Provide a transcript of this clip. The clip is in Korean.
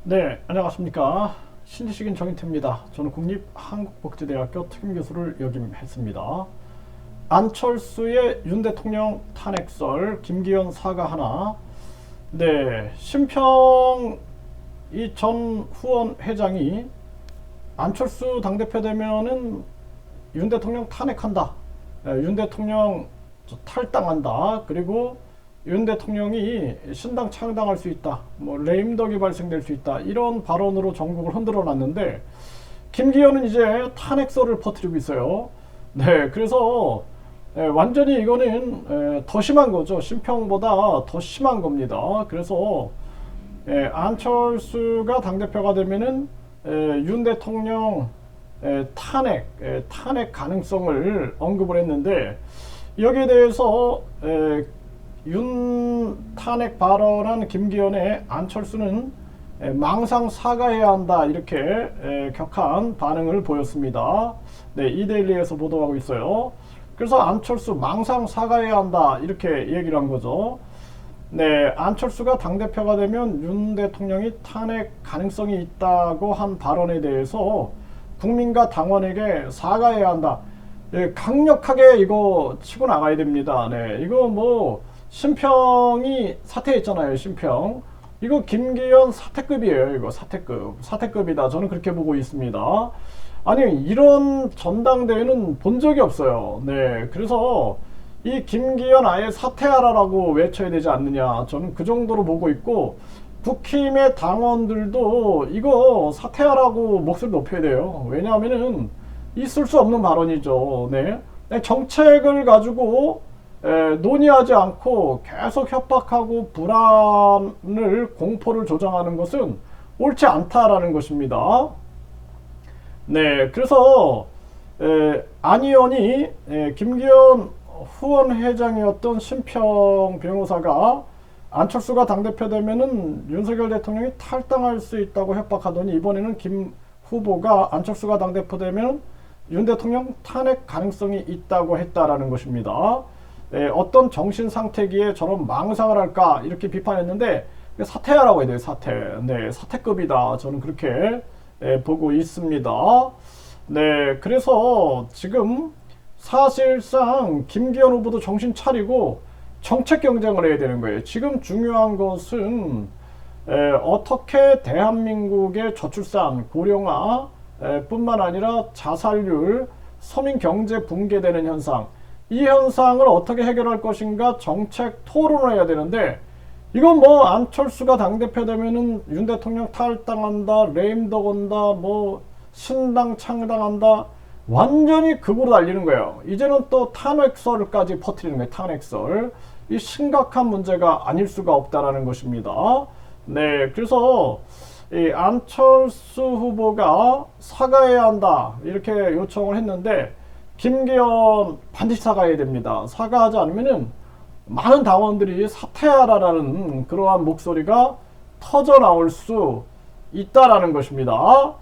네, 안녕하십니까. 신지식인 정인태입니다. 저는 국립한국복지대학교 특임교수를 역임했습니다. 안철수의 윤 대통령 탄핵설, 김기현 사과 하나. 네, 심평 이 전 후원 회장이 안철수 당대표 되면은 윤 대통령 탄핵한다. 윤 대통령 탈당한다. 그리고 윤 대통령이 신당 창당할 수 있다. 뭐 레임덕이 발생될 수 있다. 이런 발언으로 전국을 흔들어 놨는데 김기현은 이제 탄핵설을 퍼뜨리고 있어요. 네, 그래서 완전히 이거는 더 심한 거죠. 심평보다 더 심한 겁니다. 그래서 안철수가 당대표가 되면은 윤 대통령 탄핵 가능성을 언급을 했는데 여기에 대해서 윤 탄핵 발언한 김기현의 안철수는 망상 사과해야 한다 이렇게 격한 반응을 보였습니다. 네, 이데일리에서 보도하고 있어요. 그래서 안철수 망상 사과해야 한다 이렇게 얘기를 한 거죠. 네, 안철수가 당대표가 되면 윤 대통령이 탄핵 가능성이 있다고 한 발언에 대해서 국민과 당원에게 사과해야 한다. 예, 강력하게 이거 치고 나가야 됩니다. 네, 이거 뭐 심평이 사퇴했잖아요. 심평. 이거 김기현 사퇴급이에요. 이거 사퇴급이다. 저는 그렇게 보고 있습니다. 아니 이런 전당대회는 본 적이 없어요. 네, 그래서 이 김기현 아예 사퇴하라라고 외쳐야 되지 않느냐. 저는 그 정도로 보고 있고 국힘의 당원들도 이거 사퇴하라고 목소리 높여야 돼요. 왜냐하면은 있을 수 없는 발언이죠. 네, 정책을 가지고 논의하지 않고 계속 협박하고 불안을 공포를 조장하는 것은 옳지 않다라는 것입니다. 네, 그래서 안 의원이 김기현 후원 회장이었던 심평 변호사가 안철수가 당대표 되면은 윤석열 대통령이 탈당할 수 있다고 협박하더니 이번에는 김 후보가 안철수가 당대표 되면 윤 대통령 탄핵 가능성이 있다고 했다라는 것입니다. 어떤 정신 상태기에 저런 망상을 할까 이렇게 비판했는데 사퇴하라고 해야 돼요. 사퇴. 네, 사퇴급이다. 저는 그렇게 보고 있습니다. 네, 그래서 지금 사실상 김기현 후보도 정신 차리고 정책 경쟁을 해야 되는 거예요. 지금 중요한 것은 어떻게 대한민국의 저출산, 고령화 뿐만 아니라 자살률, 서민 경제 붕괴되는 현상, 이 현상을 어떻게 해결할 것인가 정책 토론을 해야 되는데 이건 뭐 안철수가 당대표 되면은 윤 대통령 탈당한다, 레임덕 온다, 뭐 신당 창당한다, 완전히 극으로 달리는 거예요. 이제는 또 탄핵설까지 퍼뜨리는 거예요. 탄핵설. 이 심각한 문제가 아닐 수가 없다라는 것입니다. 네, 그래서 이 안철수 후보가 사과해야 한다 이렇게 요청을 했는데 김기현 반드시 사과해야 됩니다. 사과하지 않으면은 많은 당원들이 사퇴하라라는 그러한 목소리가 터져 나올 수 있다라는 것입니다.